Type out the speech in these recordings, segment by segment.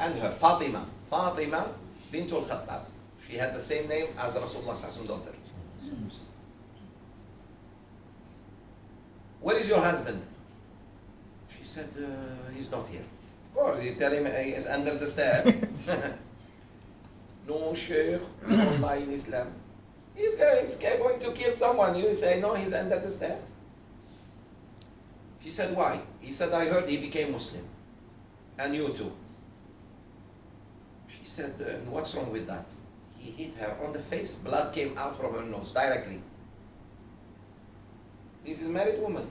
and her, Fatima bint al-Khattab. She had the same name as Rasulullah's daughter. Where is your husband? She said, he's not here. Of course, you tell him he is under the stairs. No, Sheikh, Allah in Islam. He's going to kill someone. You say, no, he's under the stairs. She said, why? He said, I heard he became Muslim. And you too. She said, what's wrong with that? He hit her on the face. Blood came out from her nose directly. This is a married woman.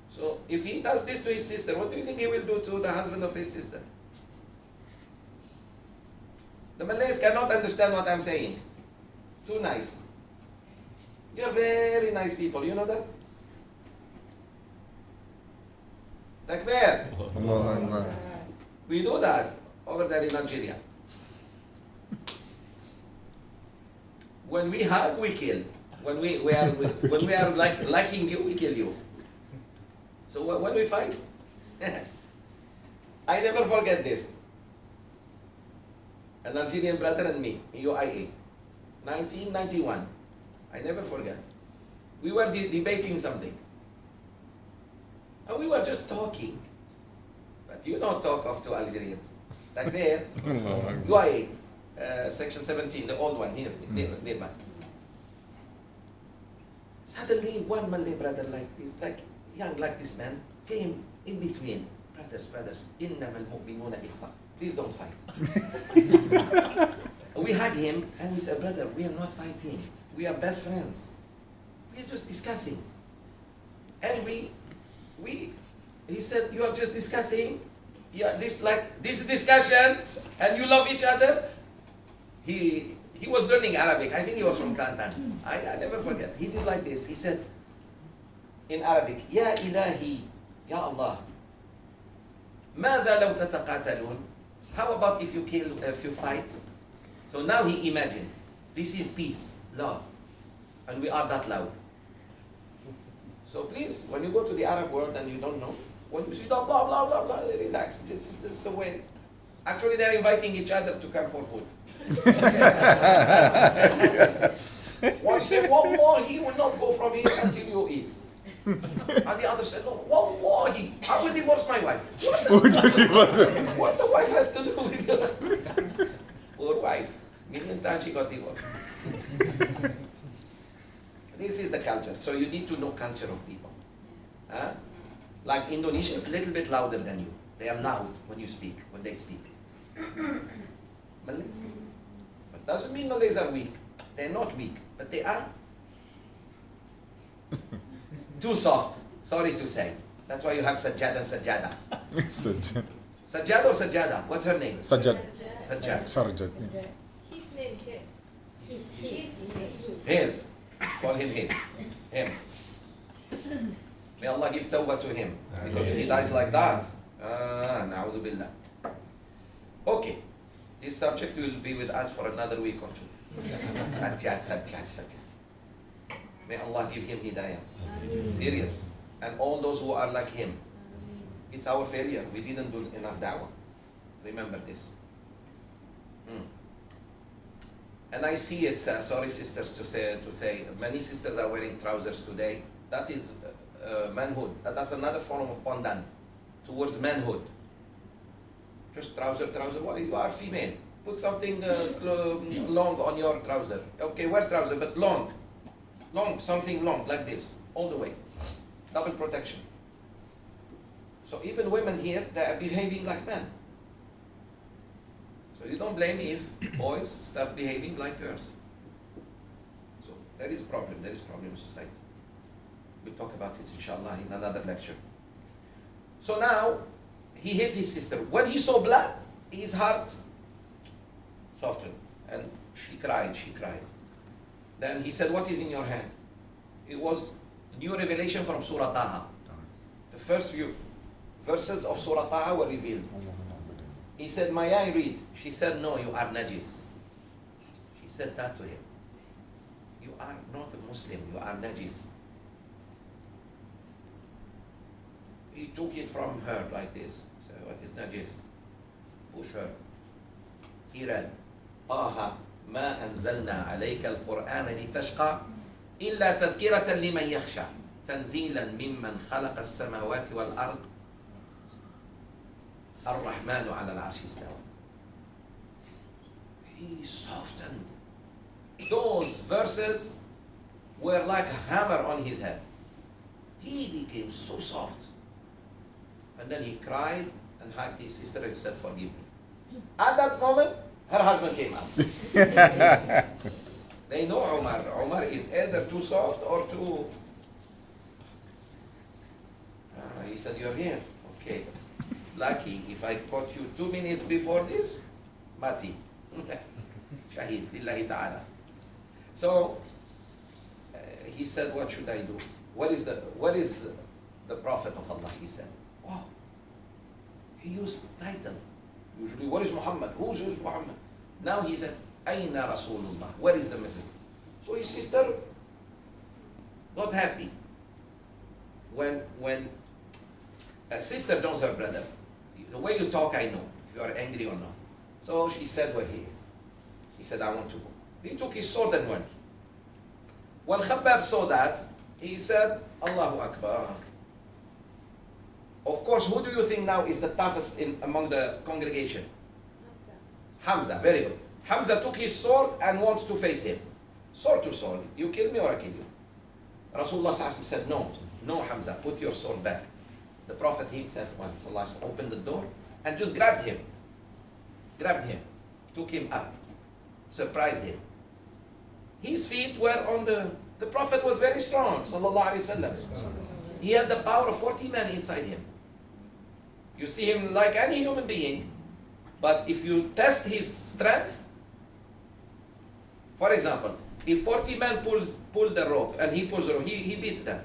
So if he does this to his sister, what do you think he will do to the husband of his sister? The Malays cannot understand what I'm saying. Too nice. They are very nice people, you know that? Takbir. We do that over there in Algeria. When we hug, we kill. When we are like liking you, we kill you. So when we fight, I never forget this. An Algerian brother and me in UAE, 1991. I never forget. We were debating something. And we were just talking. But you don't talk of two Algerians. Like there, UAE, section 17, the old one here, nearby. Suddenly, one Malay brother like this, like young like this man, came in between. Brothers, إِنَّمَا الْمُؤْمِنُونَ إِخْوَةٌ. Please don't fight. We hug him and we said, brother, we are not fighting. We are best friends. We are just discussing. And he said, you are just discussing? Yeah, this discussion and you love each other? He was learning Arabic. I think he was from Kelantan. I never forget. He did like this. He said in Arabic, Ya Ilahi, Ya Allah, ماذا لو تتقاتلون? How about if you fight? So now he imagined, this is peace, love, and we are that loud. So please, when you go to the Arab world and you don't know, when you see the blah, blah, blah, blah, relax. This is the way. Actually, they're inviting each other to come for food. One said, Wallahi, he will not go from here until you eat. And the other said, no, Wallahi, I will divorce my wife. What the wife has to do with it? Poor wife. Million times she got divorced. This is the culture. So you need to know culture of people. Huh? Like Indonesians, a little bit louder than you. They are loud when you speak, when they speak. Malays. But doesn't mean Malays are weak. They're not weak, but they are too soft. Sorry to say. That's why you have Sajjad and Sajjada. Sajjad or Sajjada? What's her name? Sajjad. Sajjad. Sarjad. His name, Sheikh. His. Call him his. Him. May Allah give tawbah to him. Because if he dies like that, na'udhu billah. Okay. This subject will be with us for another week or two. Sajjad. May Allah give him hidayah. Serious. And all those who are like him. It's our failure. We didn't do enough da'wah. Remember this. And I see it, sorry sisters to say, many sisters are wearing trousers today. That is manhood. That's another form of pandan towards manhood. Just trouser. Why? You are female. Put something long on your trouser. Okay, wear trouser, but long, something long like this, all the way. Double protection. So even women here, they are behaving like men. So you don't blame me if boys start behaving like girls. So there is a problem in society. We'll talk about it inshallah in another lecture. So now, he hit his sister. When he saw blood, his heart softened. And she cried. Then he said, what is in your hand? It was new revelation from Surah Taha. The first few verses of Surah Taha were revealed. He said, may I read? She said, no, you are najis. She said that to him. You are not a Muslim, you are najis. He took it from her like this. So what is najis. Push her. He read, طه ما أنزلنا عليك القرآن لتشقى إلا تذكرة لمن يخشى تنزيلا ممن خلق السماوات والأرض الرحمن على العرش استوى. He softened. Those verses were like a hammer on his head. He became so soft. And then he cried and hugged his sister and said, forgive me. At that moment, her husband came out. They know Umar. Umar is either too soft or too... he said, you're here. Okay. Lucky if I caught you 2 minutes before this, mati. Shahid, lillahi ta'ala. So, he said, what should I do? What is the Prophet of Allah? He said, wow. He used title. Usually, what is Muhammad? Who's Muhammad? Now he said, Aina Rasulullah? Where is the message? So his sister got happy. When a sister knows her brother, the way you talk, I know if you are angry or not. So she said where he is. He said, I want to go. He took his sword and went. When Khabbab saw that, he said, Allahu Akbar. Of course, who do you think now is the toughest among the congregation? Hamza, very good. Hamza took his sword and wants to face him. Sword to sword. You kill me or I kill you. Rasulullah said, no, Hamza, put your sword back. The Prophet himself opened the door and just grabbed him. Took him up. Surprised him. His feet were on the Prophet was very strong, sallallahu alaihi wasallam. He had the power of 40 men inside him. You see him like any human being, but if you test his strength, for example, if 40 men pull the rope and he pulls the rope, he beats them.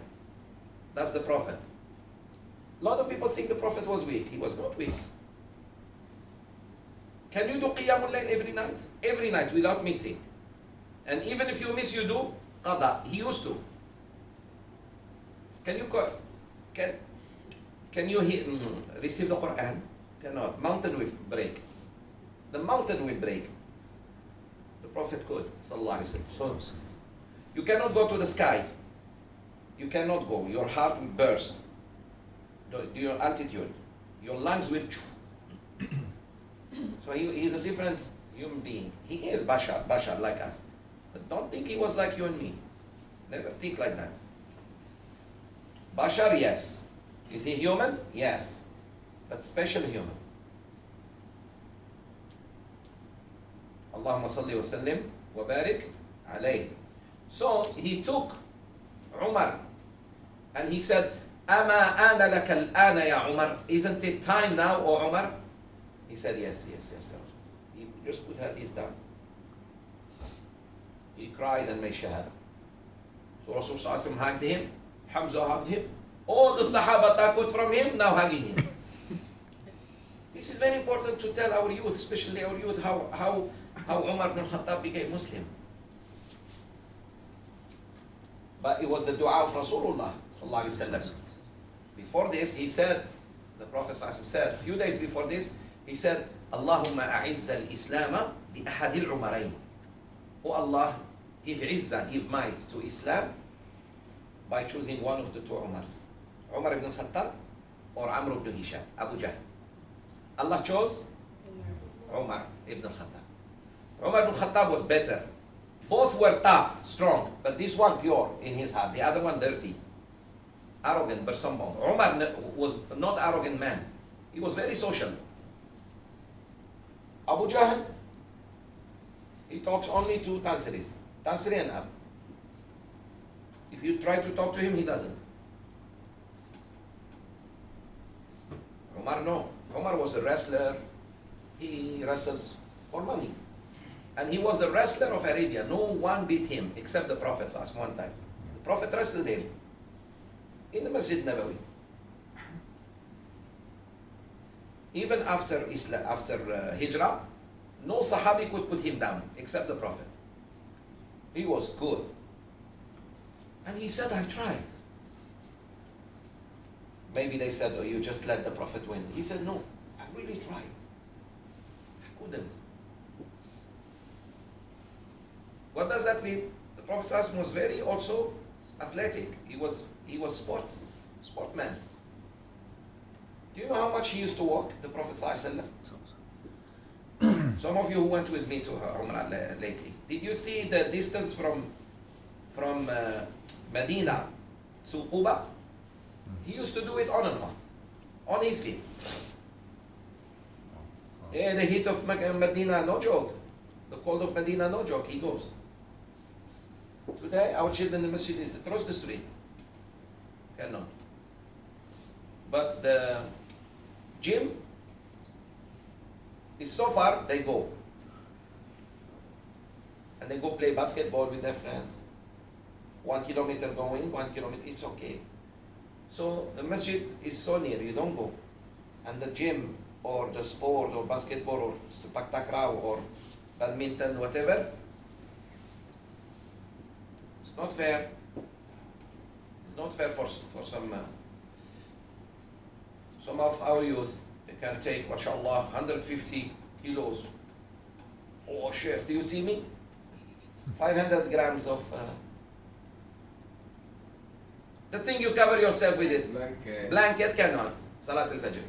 That's the Prophet. A lot of people think the Prophet was weak. He was not weak. Can you do Qiyamul Layl every night? Every night without missing. And even if you miss, you do Qada. He used to. Can you receive the Quran? Cannot. Mountain will break. The mountain will break. The Prophet could. Sallallahu Alaihi Wasallam. So, you cannot go to the sky. You cannot go. Your heart will burst. Your altitude. Your lungs will... So he is a different human being. He is Bashar like us. But don't think he was like you and me. Never think like that. Bashar, yes. Is he human? Yes. But special human. Allahumma salli wa sallim wa barik alayhi. So he took Umar and he said, Ama ana laka al-ana ya Umar. Isn't it time now, O Umar? He said, yes. He just put his down. He cried and made shahada. So Rasulullah hugged him. Hamza hugged him. All the Sahaba takut from him, now hugging him. This is very important to tell our youth, especially our youth, how Umar ibn Khattab became Muslim. But it was the dua of Rasulullah sallallahu alaihi wasallam. Before this, he said, the Prophet said, a few days before this, he said, Allahumma a'izza al-Islam bi ahadil umarayn. Oh Allah, give izzah, give might to Islam by choosing one of the two Umars. Umar ibn Khattab or Amr ibn Hisham, Abu Jahl. Allah chose Umar ibn Khattab. Umar ibn Khattab was better. Both were tough, strong, but this one pure in his heart, the other one dirty. Arrogant, bersambang. Umar was not arrogant man. He was very social. Abu Jahl, he talks only to Tansiris. Tansiri and Ab. If you try to talk to him, he doesn't. Umar, no. Umar was a wrestler. He wrestles for money. And he was the wrestler of Arabia. No one beat him except the Prophet one time. The Prophet wrestled him in the Masjid Nabawi. Even after Hijrah, no Sahabi could put him down except the Prophet. He was good. And he said, I tried. Maybe they said, oh, you just let the Prophet win. He said, no, really tried. I couldn't. What does that mean? The Prophet ﷺ was very also athletic. He was sportman. Do you know how much he used to walk, the Prophet ﷺ? Some of you who went with me to Umrah lately, did you see the distance from Medina to Quba? He used to do it on and on his feet. The heat of Medina, no joke. The cold of Medina, no joke. He goes. Today, our children in the masjid is across the street. Cannot. But the gym is so far, they go. And they go play basketball with their friends. 1 kilometer going, 1 kilometer, it's okay. So the masjid is so near, you don't go. And the gym or the sport or basketball or sepak takraw or badminton, whatever, it's not fair. It's not fair for some of our youth. They can take, mashallah, 150 kilos. Oh, Sheikh, do you see me? 500 grams of... the thing you cover yourself with it. Blanket cannot. Salat al-Fajr.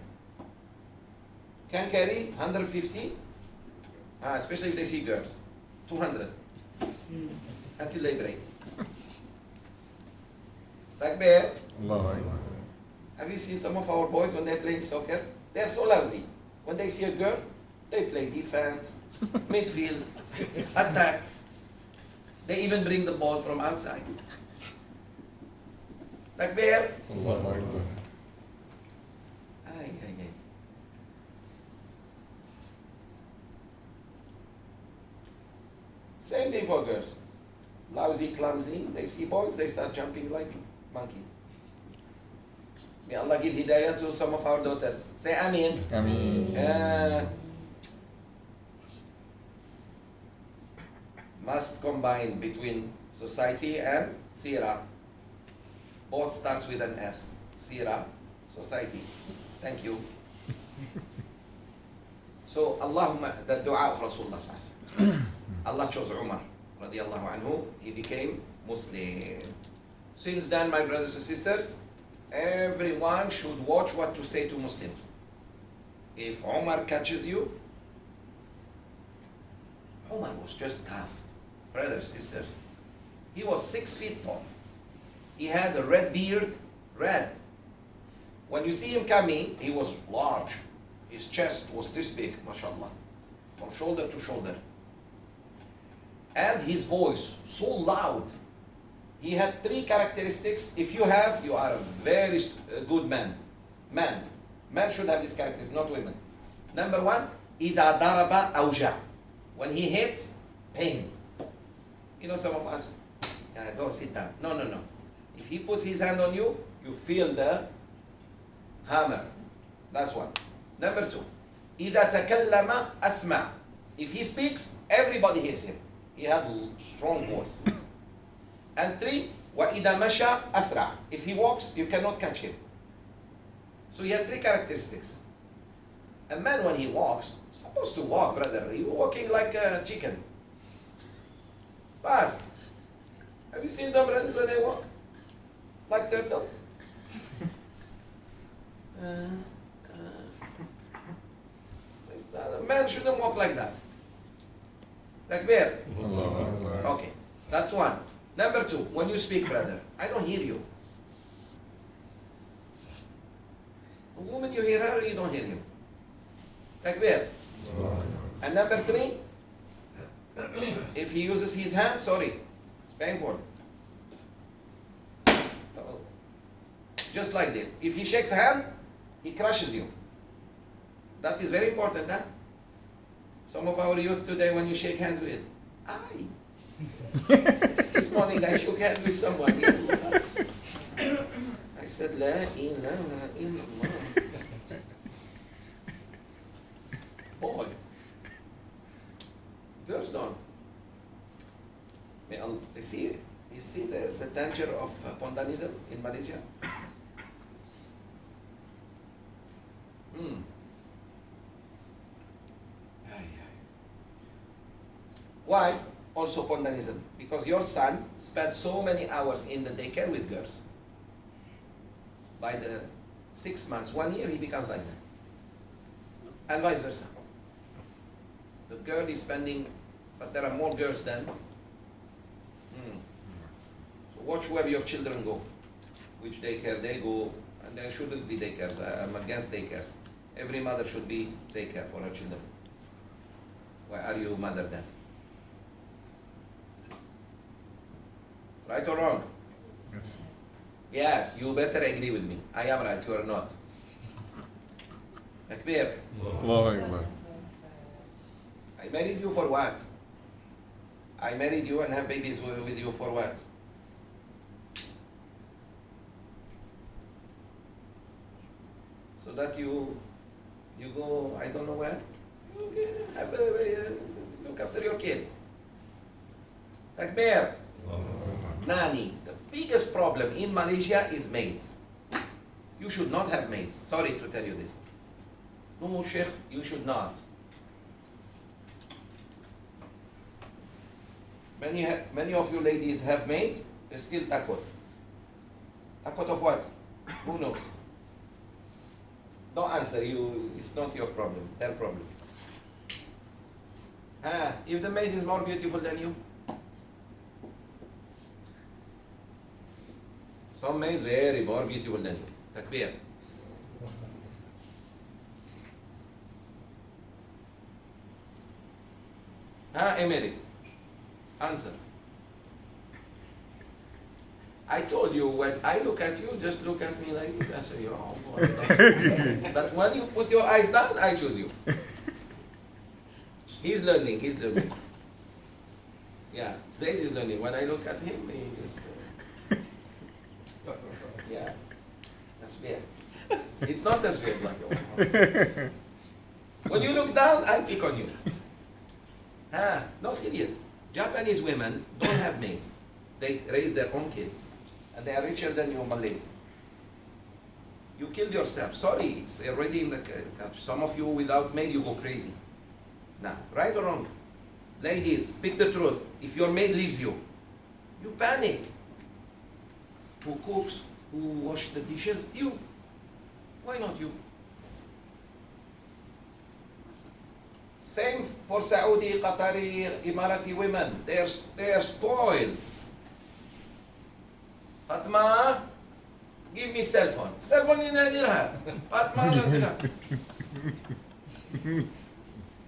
Can carry 150, especially if they see girls. 200. Until they break. Takbir. Have you seen some of our boys when they're playing soccer? They are so lousy. When they see a girl, they play defense, midfield, attack. They even bring the ball from outside. Takbir. Ay. Same thing for girls. Lousy, clumsy. They see boys, they start jumping like monkeys. May Allah give hidayah to some of our daughters. Say Ameen. Ameen. Must combine between society and Seerah. Both starts with an S. Seerah, society. Thank you. So, Allahumma, the dua of Rasulullah sallallahu alaihi wasallam. Allah chose Umar, radiallahu anhu. He became Muslim. Since then, my brothers and sisters, everyone should watch what to say to Muslims. If Umar catches you, Umar was just tough. Brothers, sisters. He was 6 feet tall. He had a red beard, red. When you see him coming, he was large. His chest was this big, mashallah, from shoulder to shoulder. And his voice, so loud. He had 3 characteristics. If you have, you are a very good man. Man should have these characteristics, not women. Number 1, إِذَا ضَرَبَ أَوْجَعَ. When he hits, pain. You know some of us, go sit down. No. If he puts his hand on you, you feel the hammer. That's one. Number 2, إِذَا تَكَلَّمَ أَسْمَعَ. If he speaks, everybody hears him. He had a strong voice. And 3, وَإِذَا مَشَى أَسْرَعَ. If he walks, you cannot catch him. So he had 3 characteristics. A man, when he walks, supposed to walk, brother. He was walking like a chicken. Fast. Have you seen some brothers when they walk? Like turtle. A man shouldn't walk like that. Takbir. Okay, that's one. Number 2, when you speak, brother, I don't hear you. A woman, you hear her, you don't hear him. Takbir. And number 3, if he uses his hand, sorry, it's painful. Just like that. If he shakes hand, he crushes you. That is very important, huh? Some of our youth today, when you shake hands with, this morning I shook hands with someone. I said, La ilaha illallah. Boy. Girls don't. You see the danger of pondanism in Malaysia? Why? Also pondanism. Because your son spent so many hours in the daycare with girls. By the 6 months, 1 year, he becomes like that. And vice versa. The girl is spending, but there are more girls than. So watch where your children go, which daycare they go, and there shouldn't be daycares. I'm against daycares. Every mother should be daycare for her children. Why are you mother then? Right or wrong? Yes. Yes, you better agree with me. I am right, you are not. Takbir. Allahu Akbar. I married you for what? I married you and have babies with you for what? So that you go, I don't know where, you have look after your kids. Takbir. Nani. The biggest problem in Malaysia is maids. You should not have maids. Sorry to tell you this. No, Sheikh, you should not. Many of you ladies have maids, they're still takut. Takut of what? Who knows? Don't answer, it's not your problem, their problem. If the maid is more beautiful than you? Some maids very more beautiful than you. Takbir. Emery, answer. I told you, when I look at you, just look at me like this. I say, oh, boy. But when you put your eyes down, I choose you. He's learning. Yeah, Zaid is learning. When I look at him, he just... yeah, that's weird. It's not as weird like yours. When you look down, I pick on you. No, serious. Japanese women don't have maids. They raise their own kids. And they are richer than you Malays. You killed yourself. Sorry, it's already in the country. Some of you without maid, you go crazy. Now, right or wrong? Ladies, speak the truth. If your maid leaves you, you panic. Who cooks? Who washes the dishes? You. Why not you? Same for Saudi, Qatari, Emirati women. They are spoiled. Fatma, give me cell phone. Cell phone in her. Fatma,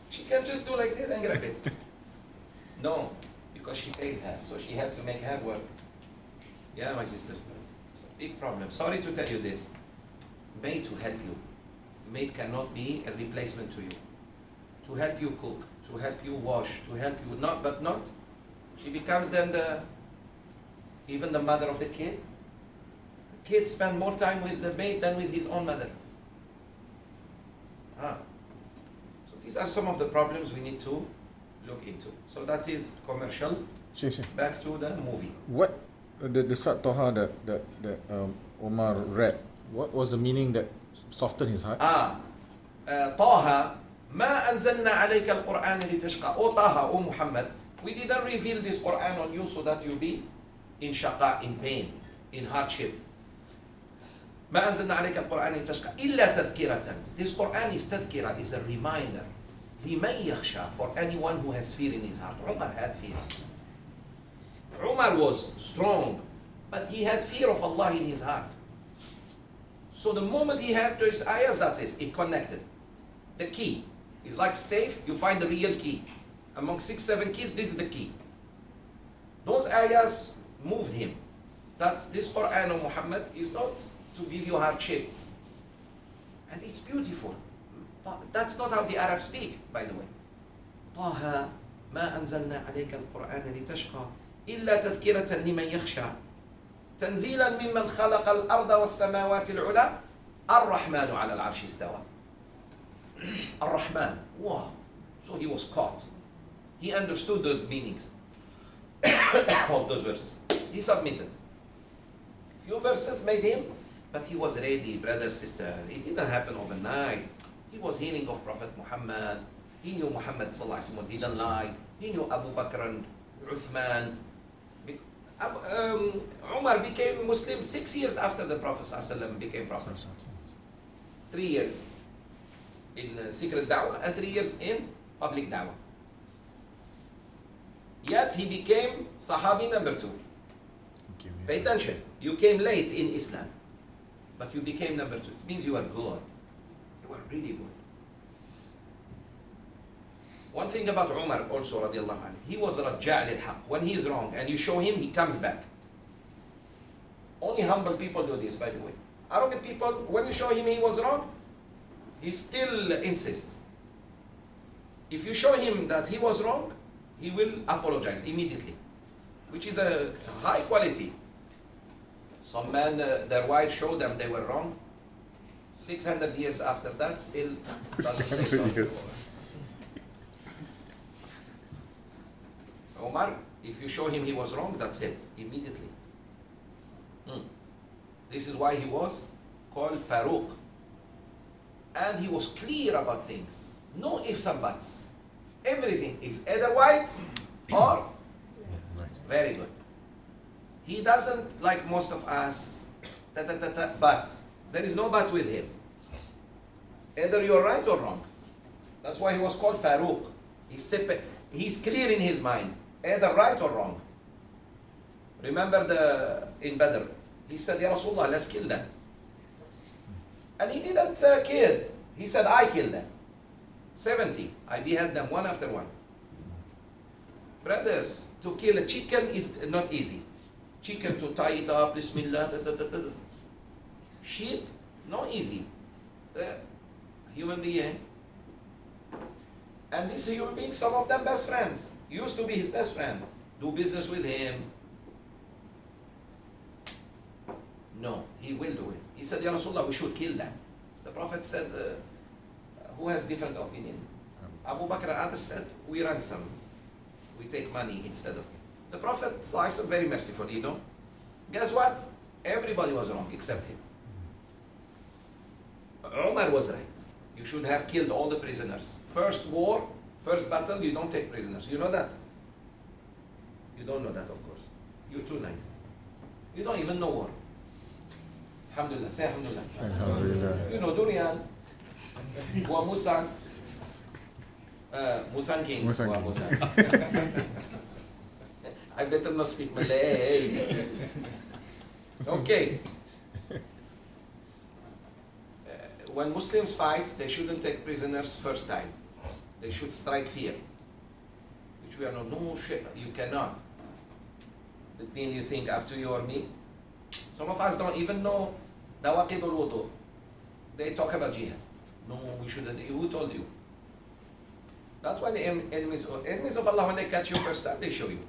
she can just do like this and grab it. No, because she pays her, so she has to make her work. Yeah, my sisters. It's a big problem. Sorry to tell you this. Maid to help you. Maid cannot be a replacement to you. To help you cook, to help you wash, to help you not. She becomes then even the mother of the kid. The kid spends more time with the maid than with his own mother. So these are some of the problems we need to look into. So that is commercial. Back to the movie. What the Surah Toha that Omar read? What was the meaning that softened his heart? Taha, ma anzalna alayka al-Qur'an litashqa. O Taha, O Muhammad, we didn't reveal this Qur'an on you so that you be in shaqa, in pain, in hardship. ما أنزلنا عليك القرآن لتشقى إلا تذكرة. This Quran is tadhkira, is a reminder. لمن يخشى, for anyone who has fear in his heart. Umar had fear. Umar was strong, but he had fear of Allah in his heart. So the moment he had those ayahs, that's it. It connected. The key is like safe. You find the real key. Among 6, 7 keys, this is the key. Those ayahs moved him. That this Quran of Muhammad is not to give you hardship. And it's beautiful. That's not how the Arabs speak, by the way. طه ما أنزلنا عليك القرآن لتشقى إلا تذكرة لمن يخشى تنزيلا ممن خلق الأرض والسماوات العلى الرحمن على العرش استوى. الرحمن. Wow. So he was caught. He understood the meanings of those verses. He submitted. Few verses made him, but he was ready, brother, sister. It didn't happen overnight. He was hearing of Prophet Muhammad. He knew Muhammad sallallahu alaihi wasallam didn't lie. He knew Abu Bakr and Uthman. Umar became Muslim 6 years after the Prophet ﷺ became Prophet. 3 years in secret da'wah and 3 years in public da'wah. Yet he became Sahabi number 2. Pay attention. You came late in Islam, but you became number 2. It means you are good. You are really good. One thing about Umar also, radiallahu anhu, he was raja' lil haq. When he is wrong and you show him, he comes back. Only humble people do this, by the way. Arrogant people, when you show him he was wrong, he still insists. If you show him that he was wrong, he will apologize immediately, which is a high quality. Some men, their wives showed them they were wrong. 600 years after that, still doesn't say 600 sorry. years. Omar, if you show him he was wrong, that's it, immediately. This is why he was called Faruq. And he was clear about things. No ifs and buts. Everything is either white or very good. He doesn't like most of us, but. There is no but with him. Either you're right or wrong. That's why he was called Faruq. He's clear in his mind, either right or wrong. Remember in Badr, he said, Ya Rasulullah, let's kill them. And he didn't kill. He said, I killed them. 70. I behead them one after one. Brothers, to kill a chicken is not easy. Chicken, to tie it up, Bismillah, Sheep, not easy. Human being. And these human beings, some of them best friends. Used to be his best friend. Do business with him. No, he will do it. He said, Ya Rasulullah, we should kill them. The Prophet said, who has different opinion? Abu Bakr and others said, we ransom. We take money instead of it. The Prophet is very merciful, you know. Guess what? Everybody was wrong except him. Umar was right. You should have killed all the prisoners. First war, first battle, you don't take prisoners. You know that? You don't know that, of course. You're too nice. You don't even know war. Alhamdulillah. Say Alhamdulillah. Alhamdulillah. You know Durian. Wa Musang. Musang King. Musang Wa King. Musang. I better not speak Malay. Okay. When Muslims fight, they shouldn't take prisoners first time. They should strike fear. Which we are not, no shit, you cannot. The thing you think up to you or me. Some of us don't even know Nawaqid al-Wudu. They talk about jihad. No, we shouldn't. Who told you? That's why the enemies of Allah, when they catch you first time, they show you.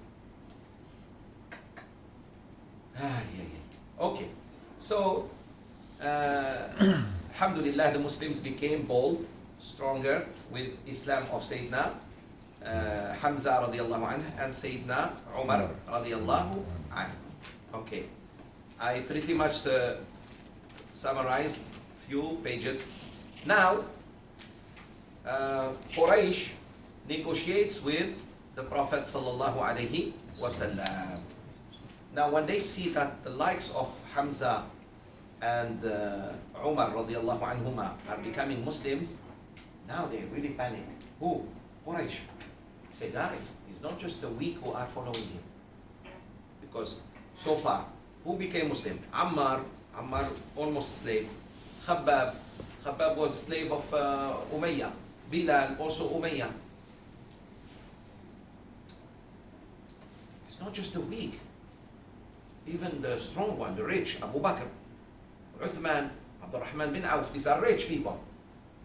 Okay. So, Alhamdulillah, the Muslims became bold, stronger with Islam of Sayyidina Hamza radiallahu anhu and Sayyidina Umar radiallahu anhu. Okay. I pretty much summarized few pages. Now, Quraysh negotiates with the Prophet sallallahu alaihi wasallam. Now, when they see that the likes of Hamza and Umar radiallahu anhuma are becoming Muslims, now they really panic. Who? Quraysh. Say, guys, it's not just the weak who are following him. Because so far, who became Muslim? Ammar almost slave. Khabbab was slave of Umayyah. Bilal also Umayyah. It's not just the weak. Even the strong one, the rich, Abu Bakr, Uthman, Abdurrahman bin Auf, these are rich people.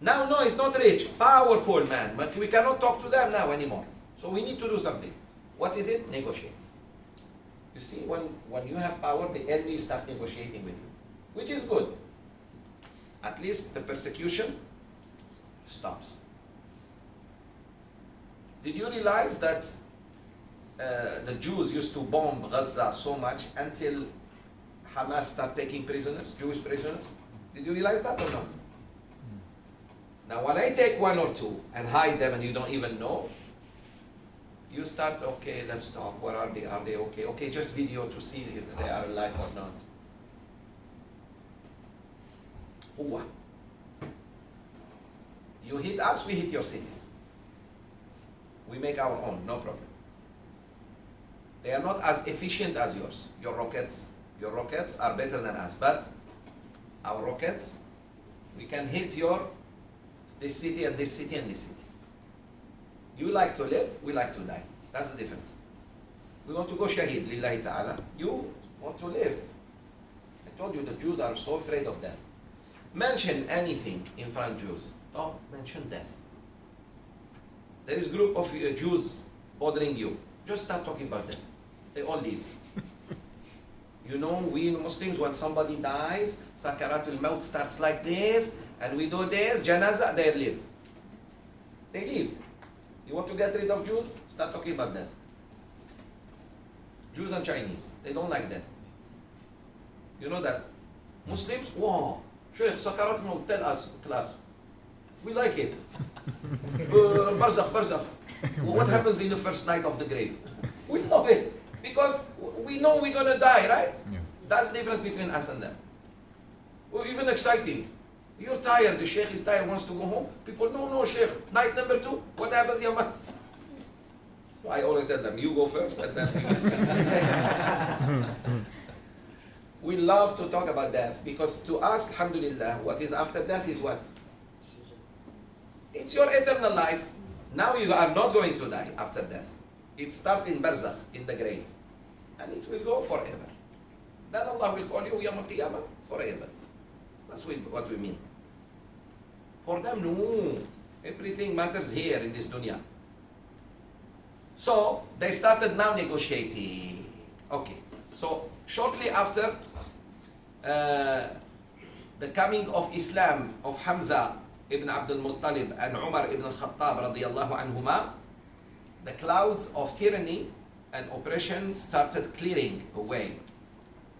Now, no, it's not rich, powerful man, but we cannot talk to them now anymore. So we need to do something. What is it? Negotiate. You see, when you have power, the enemy start negotiating with you, which is good. At least the persecution stops. Did you realize that the Jews used to bomb Gaza so much until Hamas started taking prisoners, Jewish prisoners? Did you realize that or not? Now when I take one or two and hide them and you don't even know, You start, okay, let's talk. Where are they? Are they okay? Okay, just video to see if they are alive or not. Who? You hit us, we hit your cities. We make our own, no problem. They are not as efficient as yours. Your rockets are better than us, but our rockets, we can hit this city and this city and this city. You like to live, we like to die. That's the difference. We want to go shaheed, lillahi ta'ala. You want to live. I told you the Jews are so afraid of death. Mention anything in front of Jews. Oh, mention death. There is a group of Jews bothering you. Just start talking about death. They all leave. You know, we Muslims, when somebody dies, Sakaratul Maut starts like this, and we do this, Janazah, they leave. They leave. You want to get rid of Jews? Start talking about death. Jews and Chinese, they don't like death. You know that? Muslims, wow, Sheikh, Sakaratul Maut, tell us, class. We like it. Barzakh. What happens in the first night of the grave? We love it. Because we know we're going to die, right? Yes. That's the difference between us and them. Or even exciting. You're tired, the Sheikh is tired, wants to go home. People, no, Sheikh, night number 2, what happens, Yaman? So I always tell them, you go first, and then we love to talk about death, because to us, alhamdulillah, what is after death is what? It's your eternal life. Now you are not going to die after death. It starts in barzakh, in the grave. And it will go forever. Then Allah will call you Yawm al-Qiyamah forever. That's what we mean. For them, no. Everything matters here in this dunya. So, they started now negotiating. Okay. So, shortly after the coming of Islam of Hamza ibn Abdul Muttalib and Umar ibn al-Khattab radiyallahu anhuma, the clouds of tyranny and oppression started clearing away.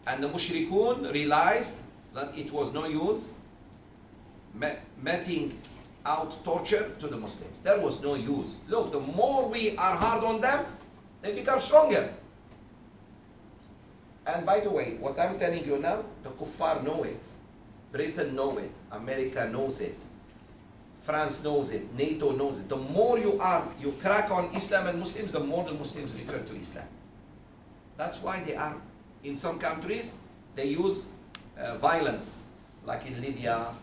And the mushrikun realized that it was no use meting out torture to the Muslims. There was no use. Look, the more we are hard on them, they become stronger. And by the way, what I'm telling you now, the kuffar know it. Britain knows it. America knows it. France knows it, NATO knows it. The more you crack on Islam and Muslims, the more the Muslims return to Islam. That's why they are, in some countries, they use violence, like in Libya,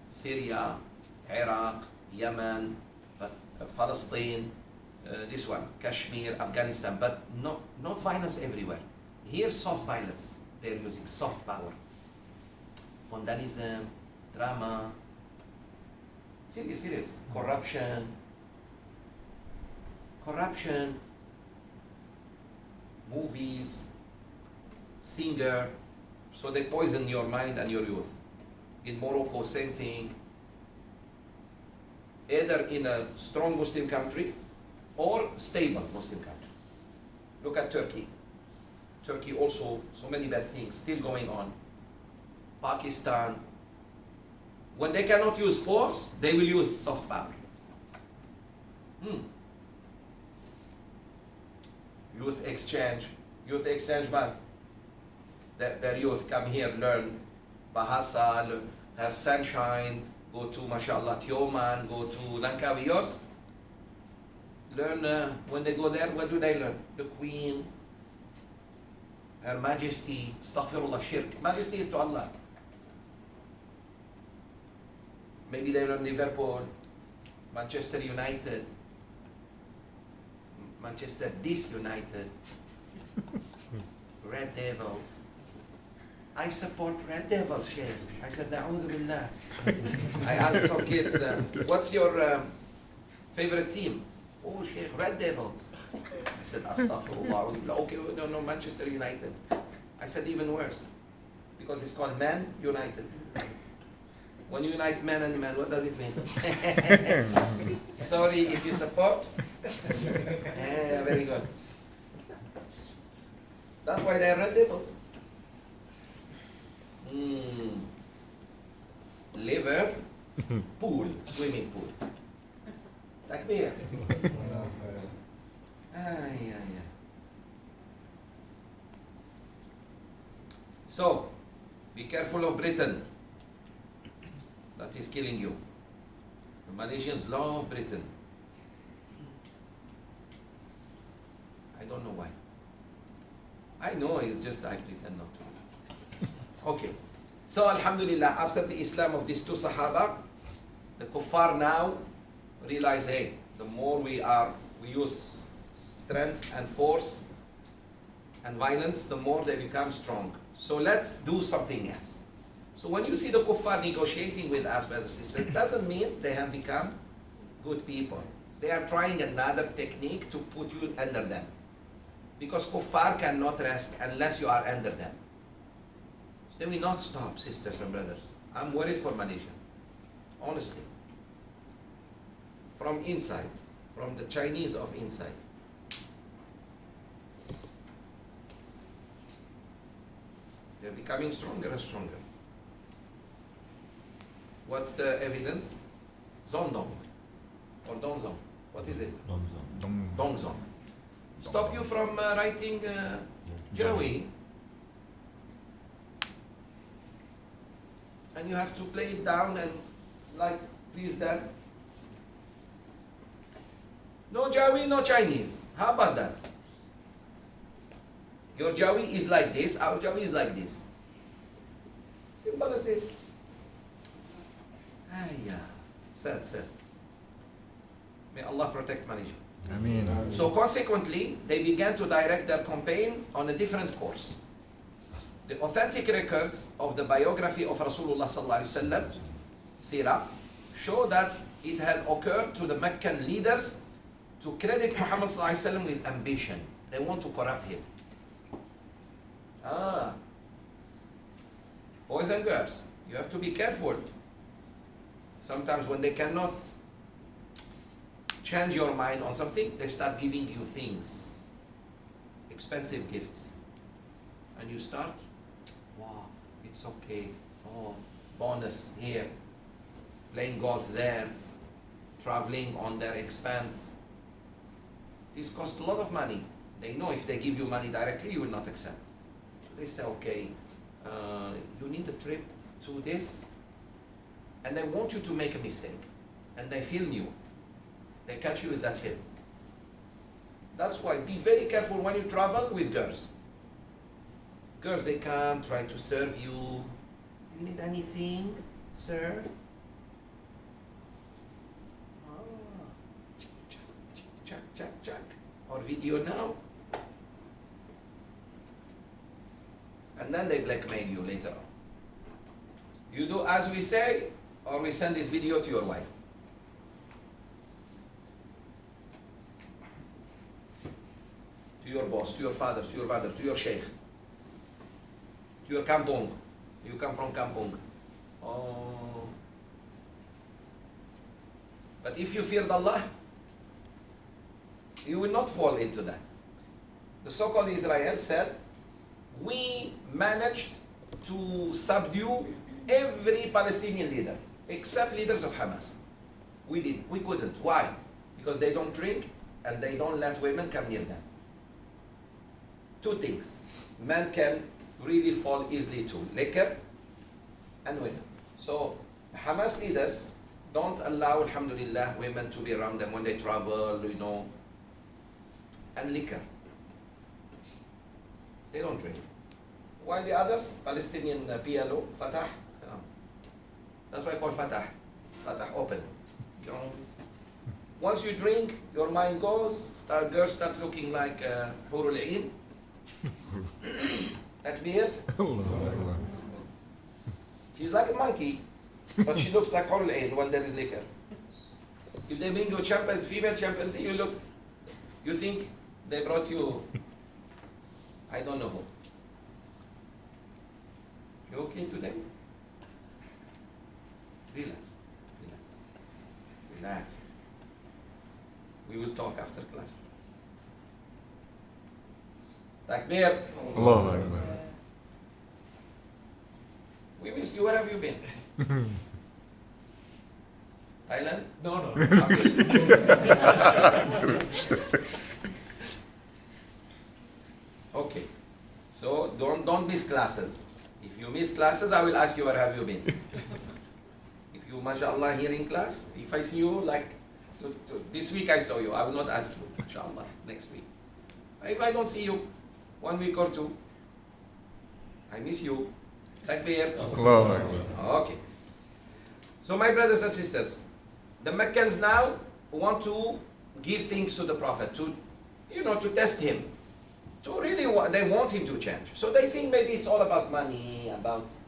Syria, Iraq, Yemen, Palestine, this one, Kashmir, Afghanistan, but not violence everywhere. Here, soft violence. They're using soft power. Vandalism, drama, serious. Corruption, movies, singer. So they poison your mind and your youth. In Morocco, same thing. Either in a strong Muslim country or stable Muslim country. Look at Turkey. Turkey also, so many bad things still going on. Pakistan. When they cannot use force, they will use soft power. Youth exchange, but their youth come here, learn Bahasa, have sunshine, go to, mashallah, Tioman, go to Langkawi, yours. Learn, when they go there, what do they learn? The Queen, Her Majesty, astaghfirullah, shirk. Majesty is to Allah. Maybe they learn Liverpool, Manchester United, Manchester Disunited, Red Devils. I support Red Devils, Sheikh. I said, Na'udhu Billah. I asked some kids, what's your favorite team? Oh, Sheikh, Red Devils. I said, Astaghfirullah. Okay, no, Manchester United. I said, even worse. Because it's called Man United. When you unite man and man, what does it mean? Sorry if you support. Yeah, very good. That's why they are Red Devils. Liver, pool, swimming pool. Like beer. So, be careful of Britain. That is killing you. The Malaysians love Britain. I don't know why. I know it's just I pretend not to. Okay. So Alhamdulillah, after the Islam of these two Sahaba, the kuffar now realize, hey, the more we use strength and force and violence, the more they become strong. So let's do something else. So when you see the kuffar negotiating with us, brothers and sisters, doesn't mean they have become good people. They are trying another technique to put you under them. Because kuffar cannot rest unless you are under them. They will not stop, sisters and brothers. I'm worried for Malaysia. Honestly. From inside. From the Chinese of inside. They're becoming stronger and stronger. What's the evidence? Zondong. Or Dongzong. What is it? Dongzong. Stop you from writing Joey. And you have to play it down and like, please dad. No Jawi, no Chinese. How about that? Your Jawi is like this, our Jawi is like this. Simple as this. Sad. May Allah protect Malaysia. Ameen. So consequently, they began to direct their campaign on a different course. The authentic records of the biography of Rasulullah sallallahu alaihi wasallam, Seerah, show that it had occurred to the Meccan leaders to credit Muhammad sallallahu alaihi wasallam with ambition. They want to corrupt him. Boys and girls, you have to be careful. Sometimes when they cannot change your mind on something, they start giving you things, expensive gifts, and you start, wow, it's okay, oh, bonus here, playing golf there, traveling on their expense. This costs a lot of money. They know if they give you money directly, you will not accept. So they say, okay, you need a trip to this, and they want you to make a mistake, and they film you. They catch you with that film. That's why be very careful when you travel with girls. Girls, they come try to serve you. Do you need anything, sir? Check. Or video now. And then they blackmail you later on. You do as we say, or we send this video to your wife. To your boss, to your father, to your mother, to your sheikh, to your kampong. You come from kampong. Oh. But if you feared Allah, you will not fall into that. The so-called Israel said, we managed to subdue every Palestinian leader, except leaders of Hamas. We couldn't. Why? Because they don't drink and they don't let women come near them. Two things. Men can really fall easily to liquor and women. So Hamas leaders don't allow, alhamdulillah, women to be around them when they travel, and liquor. They don't drink. While the others, Palestinian PLO, Fatah, that's why I call Fatah. Fatah, open. Once you drink, your mind goes, girls start looking like Hurul Ain. Takbir. She's like a monkey, but she looks like Hurul Ain when there is liquor. If they bring you a female chimpanzee, you think they brought you, I don't know who. You okay today? Relax. We will talk after class. Takbir. Allahu Akbar. We miss you. Where have you been? Thailand? No. classes, I will ask you, where have you been? If you, mashallah, here in class, if I see you, like, this week I saw you, I will not ask you, inshallah, next week. If I don't see you, 1 week or 2, I miss you. Like here. Okay. So my brothers and sisters, the Meccans now want to give things to the Prophet, to test him. To really, they want him to change. So they think maybe it's all about money,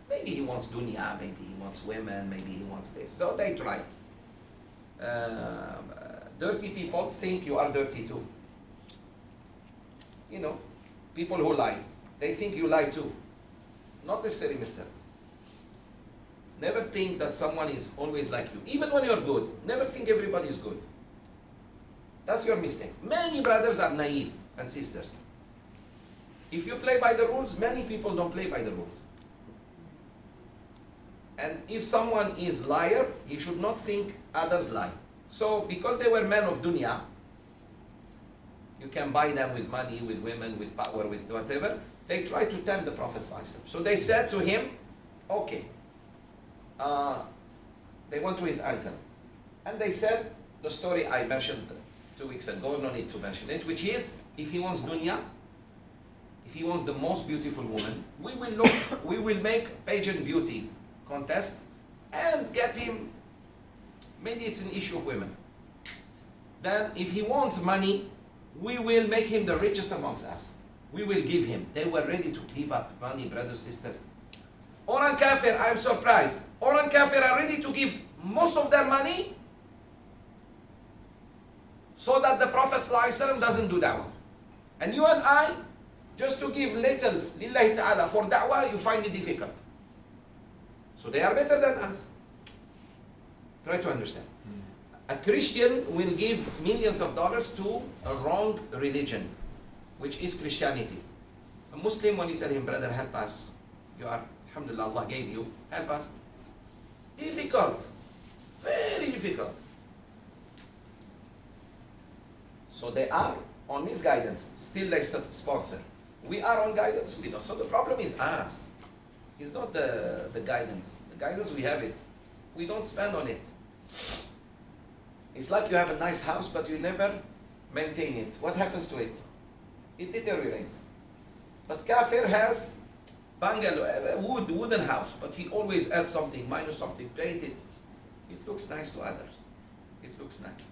maybe he wants dunya, maybe he wants women, maybe he wants this. So they try. Dirty people think you are dirty too. People who lie, they think you lie too. Not necessarily, mister. Never think that someone is always like you. Even when you're good, never think everybody is good. That's your mistake. Many brothers are naive and sisters. If you play by the rules, many people don't play by the rules. And if someone is liar, he should not think others lie. So, because they were men of dunya, you can buy them with money, with women, with power, with whatever. They tried to tempt the Prophet ﷺ. So they said to him, okay. They went to his uncle. And they said the story I mentioned 2 weeks ago, no need to mention it, which is, if he wants dunya, if he wants the most beautiful woman, we will make pageant beauty contest and get him, maybe it's an issue of women. Then if he wants money, we will make him the richest amongst us. We will give him. They were ready to give up money, brothers, sisters. Orang Kafir, I am surprised. Orang Kafir are ready to give most of their money so that the Prophet ﷺ doesn't do da'wah. And you and I, just to give little, lillahi ta'ala, for da'wah, you find it difficult. So they are better than us. Try to understand. A Christian will give millions of dollars to a wrong religion, which is Christianity. A Muslim, when you tell him, brother, help us, you are, alhamdulillah, Allah gave you, help us. Difficult. Very difficult. So they are on misguidance. Still they sponsor. We are on guidance. We don't. So the problem is us. It's not the guidance. The guidance, we have it. We don't spend on it. It's like you have a nice house, but you never maintain it. What happens to it? It deteriorates. But Kafir has bungalow, wooden house, but he always adds something, minus something, paint it. It looks nice to others. It looks nice.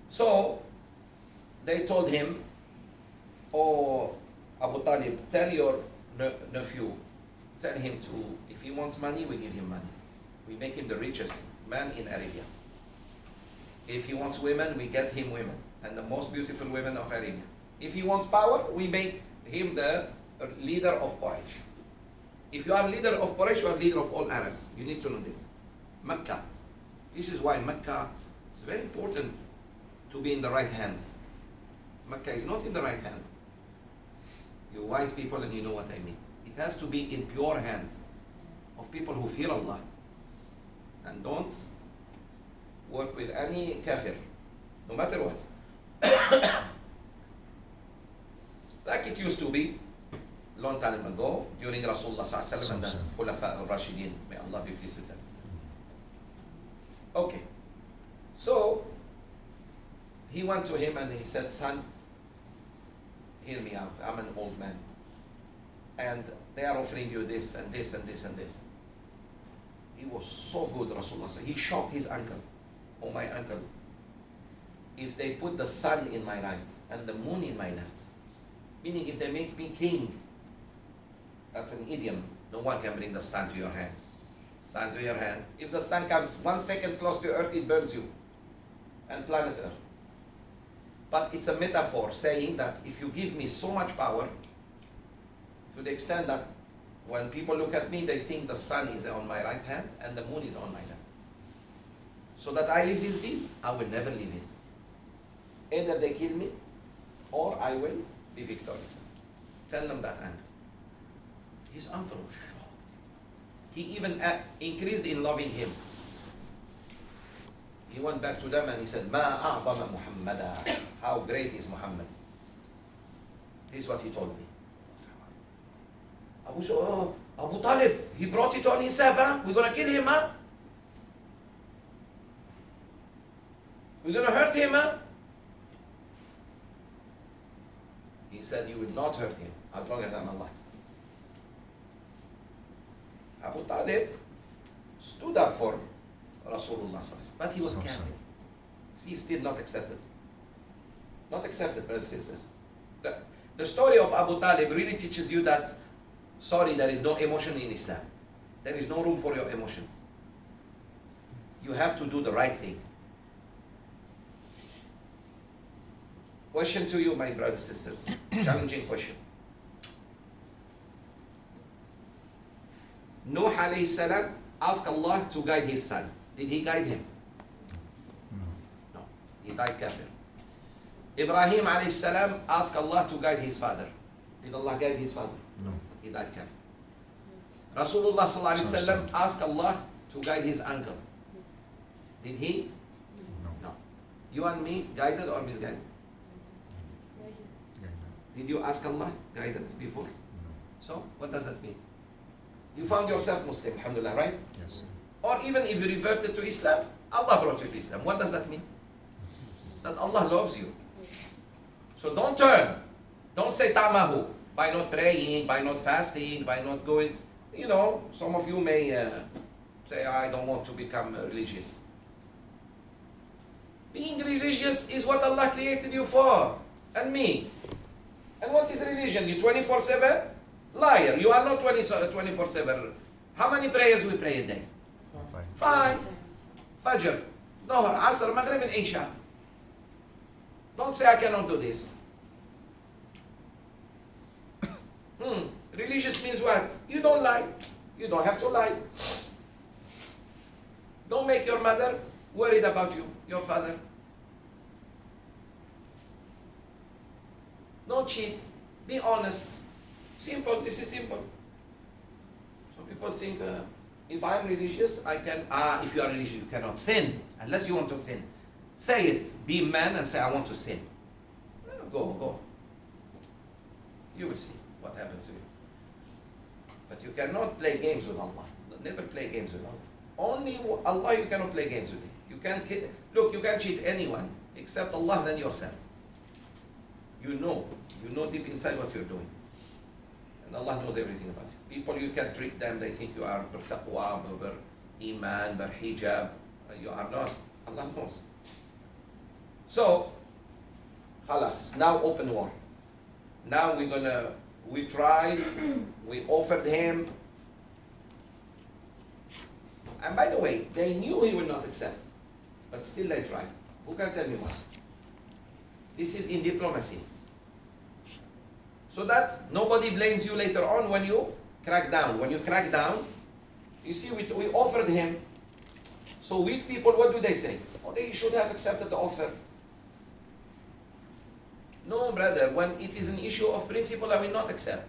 So they told him, oh, Abu Talib, tell your nephew, tell him to, if he wants money, we give him money. We make him the richest man in Arabia. If he wants women, we get him women, and the most beautiful women of Arabia. If he wants power, we make him the leader of Quraysh. If you are leader of Quraysh, you are leader of all Arabs. You need to know this. Mecca. This is why Mecca is very important to be in the right hands. Mecca is not in the right hand. You wise people, and you know what I mean. It has to be in pure hands of people who fear Allah. And don't work with any kafir, no matter what. Like it used to be long time ago during Rasulullah ﷺ and the Khulafa al-Rashidin. May Allah be pleased with them. Okay. So he went to him and he said, son, hear me out. I'm an old man. And they are offering you this and this and this and this. He was so good, Rasulullah. He shocked his uncle. Oh, my uncle, if they put the sun in my right and the moon in my left, meaning if they make me king, that's an idiom. No one can bring the sun to your hand. Sun to your hand. If the sun comes 1 second close to Earth, it burns you. And planet Earth. But it's a metaphor saying that if you give me so much power, to the extent that when people look at me, they think the sun is on my right hand and the moon is on my left. So that I live this deed, I will never leave it. Either they kill me, or I will be victorious. Tell them that uncle. His uncle was shocked. He even increased in loving him. He went back to them and he said, "Ma a'zama Muhammada." How great is Muhammad? This is what he told me. Abu Talib, he brought it on himself, huh? We're gonna kill him, huh? We're gonna hurt him, huh? He said, you will not hurt him as long as I'm alive. Abu Talib stood up for Rasulullah, but he was kafir. See, still not accepted. Not accepted, brothers and sisters. The story of Abu Talib really teaches you that, sorry, there is no emotion in Islam. There is no room for your emotions. You have to do the right thing. Question to you, my brothers and sisters. Challenging question. Nuh alayhi salam asked Allah to guide his son. Did he guide him? No. He died kafir. Ibrahim alayhi salam asked Allah to guide his father. Did Allah guide his father? No. He died kafir. Rasulullah sallallahu alayhi wasallam asked Allah to guide his uncle. Did he? No. No. You and me, guided or misguided? Did you ask Allah guidance before? No. So, what does that mean? You found yourself Muslim, alhamdulillah, right? Yes. Or even if you reverted to Islam, Allah brought you to Islam. What does that mean? That Allah loves you. So don't turn. Don't say tamahu by not praying, by not fasting, by not going. You know, some of you may say, I don't want to become religious. Being religious is what Allah created you for, and me. And what is religion? You 24/7? Liar. You are not 24/7. How many prayers we pray a day? 5. Fajr, Dhuhr, Asr, Maghrib and Isha. Don't say I cannot do this. Religious means what? You don't lie. You don't have to lie. Don't make your mother worried about you, your father. Don't cheat. Be honest. Simple. This is simple. Some people think, if I am religious, I can. If you are religious, you cannot sin unless you want to sin. Say it. Be a man and say, I want to sin. Go. You will see what happens to you. But you cannot play games with Allah. Never play games with Allah. Only Allah you cannot play games with. You can look. You can cheat anyone except Allah than yourself. You know deep inside what you're doing. And Allah knows everything about you. People, you can trick them, they think you are taqwa, iman, hijab. You are not. Allah knows. So, khalas, now open war. Now we tried, we offered him. And by the way, they knew he will not accept. But still they tried. Who can tell me why? This is in diplomacy. So that nobody blames you later on when you crack down. When you crack down, you see, we offered him. So weak people, what do they say? Oh, they should have accepted the offer. No, brother, when it is an issue of principle, I will not accept.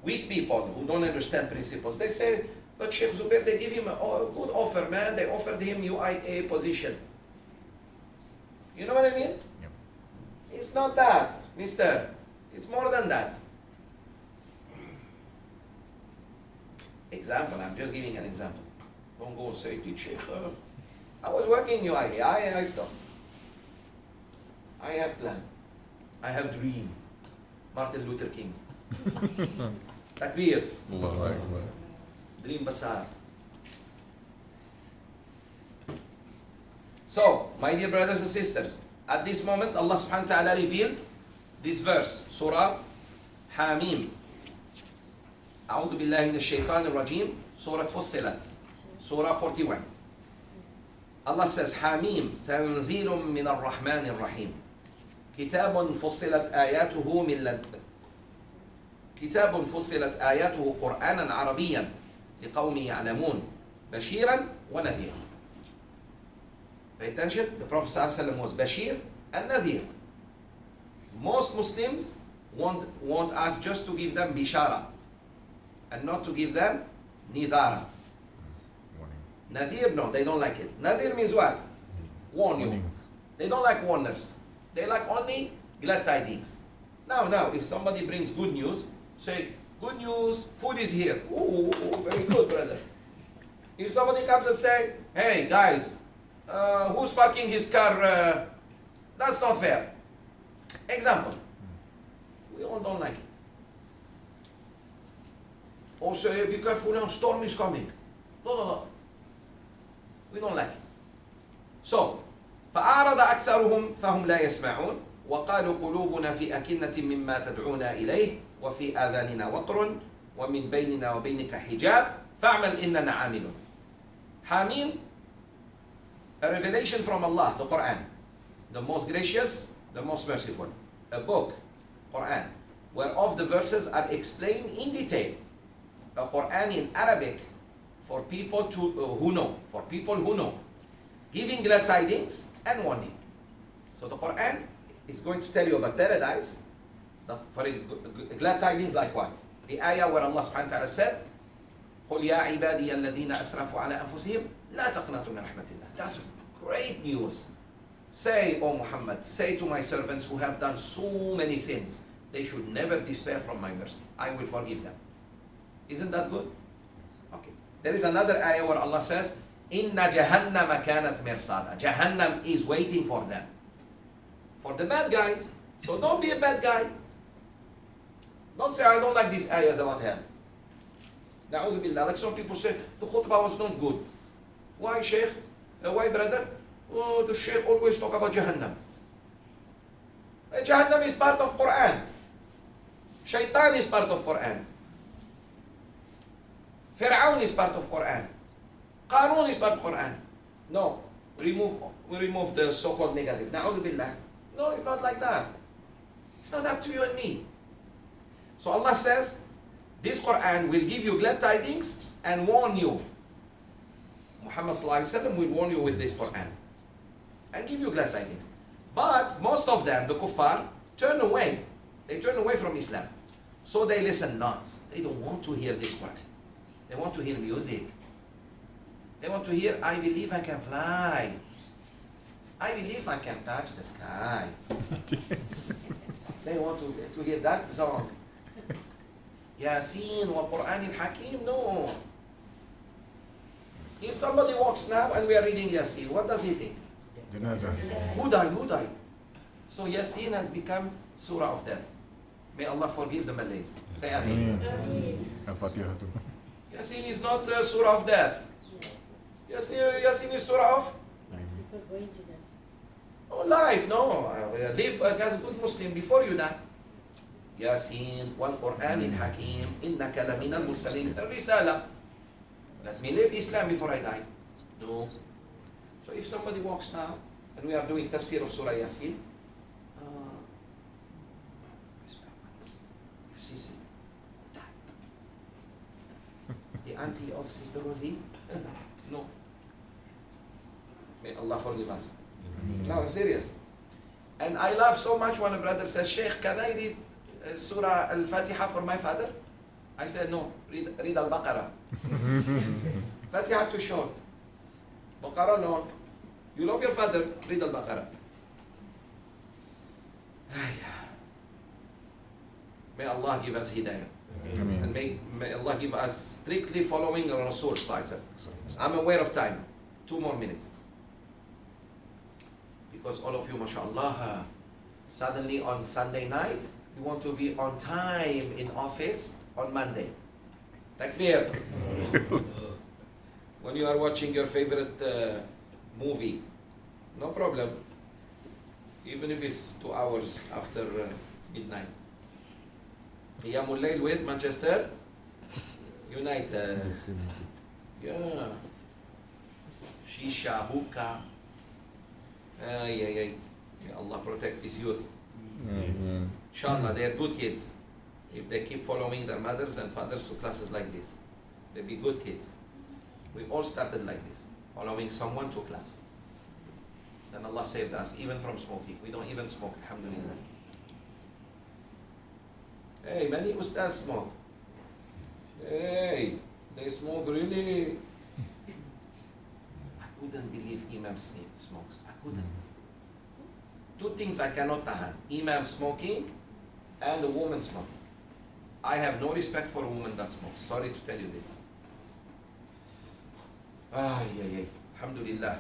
Weak people who don't understand principles, they say, but Sheikh Zoubir, they give him a good offer, man. They offered him UIA position. You know what I mean? Yep. It's not that, mister. It's more than that. Example, I'm just giving an example. Don't go say, Sheikh, I was working UIA, I stopped. I have plan. I have dream. Martin Luther King. Takbir. Dream basar. So, my dear brothers and sisters, at this moment, Allah subhanahu wa ta'ala revealed this verse, Surah Hamim. أعوذ بالله من الشيطان الرجيم, Surah فصلت, Surah 41. Allah says, Hamim, تنزيل من الرحمن الرحيم. كتاب فصلت آياته كتاب فصلت آياته قرآنا عربيا لقوم يعلمون بشيرا ونذيرا. Pay attention, the Prophet ﷺ was Bashir and Nadhir. Most Muslims want us just to give them Bishara and not to give them Nidhara. Nadhir, no, they don't like it. Nadhir means what? Warn you. They don't like warners. They like only glad tidings. Now, if somebody brings good news, say, Good news, food is here. Ooh, very good, brother. If somebody comes and say, hey guys, who's parking his car? That's not fair. Example. We all don't like it. Also, be careful now, storm is coming. No. We don't like it. So, فأعرض أكثرهم فهم لا يسمعون وقالوا قلوبنا في أكنة مما تدعونا إليه وفي آذاننا وقر ومن بيننا وبينك حجاب فاعمل إننا عاملون. Hameen, a revelation from Allah, the Quran, the most gracious, the most merciful, a book, Quran, whereof the verses are explained in detail. A Quran in Arabic for people who know, giving glad tidings and warning. So the Quran is going to tell you about paradise, for glad tidings like what? The ayah where Allah subhanahu wa ta'ala said, قُلْ يَا عِبَادِيَ الَّذِينَ أَسْرَفُوا عَلَى أَنفُسِهِمْ لَا تَقْنَطُوا مِنْ رَحْمَةِ اللَّهِ. That's great news. Say, O Muhammad, say to my servants who have done so many sins, they should never despair from my mercy. I will forgive them. Isn't that good? Okay. There is another ayah where Allah says, إِنَّ جَهَنَّمَ كَانَتْ مِرْصَادًا. Jahannam is waiting for them. For the bad guys. So don't be a bad guy. Don't say, I don't like these ayahs about hell. Na'udhu billah. Like some people say, the khutbah was not good. Why, Sheikh? Why, brother? Oh, the Sheikh always talk about Jahannam. Jahannam is part of Quran. Shaitan is part of Quran. Fir'aun is part of Quran. Qarun is part of Quran. No, we remove the so-called negative. Na'udhu billah. No, it's not like that. It's not up to you and me. So Allah says, this Quran will give you glad tidings and warn you. Muhammad sallallahu alaihi wasallam will warn you with this Quran and give you glad tidings. But most of them, the kuffar, turn away. They turn away from Islam. So they listen not. They don't want to hear this Quran. They want to hear music. They want to hear, I believe I can fly. I believe I can touch the sky. They want to hear that song. Yasin wa Quran al-Hakim. No. If somebody walks now and we are reading Yasin, what does he think? Janazah. Who died? So Yasin has become surah of death. May Allah forgive the Malays. Say Ameen. Al-Fatiha too. Yasin is not a surah of death. Yasin is surah of life. No, live as a good Muslim before you die. Yasin wal Quran al Hakim innaka lamin al mursalin. Risala. Let me live Islam before I die. No. So if somebody walks now and we are doing tafsir of Surah Yasin, if she's the auntie of Sister Rosie, no. May Allah forgive us. No, serious. And I laugh so much when a brother says, Sheikh, can I read Surah Al-Fatiha for my father? I said, no, read Al-Baqarah. Fatiha too short. Baqarah long. You love your father, read Al-Baqarah. May Allah give us hidayah. Ameen. And may Allah give us strictly following Rasul. I'm aware of time. 2 more minutes. Because all of you, mashallah, suddenly on Sunday night, you want to be on time in office on Monday. Takbir. When you are watching your favorite movie, no problem. Even if it's 2 hours after midnight. Qiyamul Layl with Manchester United. Yeah. Shisha, hookah. May Allah protect this youth. Inshallah, they are good kids. If they keep following their mothers and fathers to classes like this, they'll be good kids. We all started like this, following someone to class. Then Allah saved us, even from smoking. We don't even smoke, alhamdulillah. Hey, many ustaz smoke. Hey, they smoke really. I couldn't believe Imam smokes. I couldn't. 2 things I cannot tahan. Imam smoking and a woman smoking. I have no respect for a woman that smokes. Sorry to tell you this. Yeah. Alhamdulillah.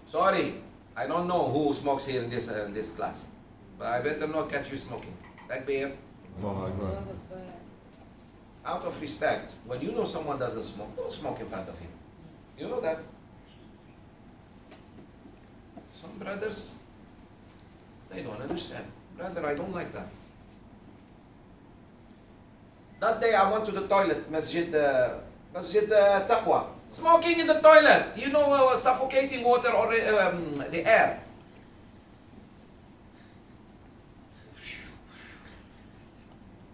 Sorry, I don't know who smokes here in this class, but I better not catch you smoking. Takbir. Out of respect, when you know someone doesn't smoke, don't smoke in front of him. You know that. Some brothers, they don't understand. Brother, I don't like that. That day I went to the toilet, Masjid Taqwa. Smoking in the toilet. You know, suffocating water or the air.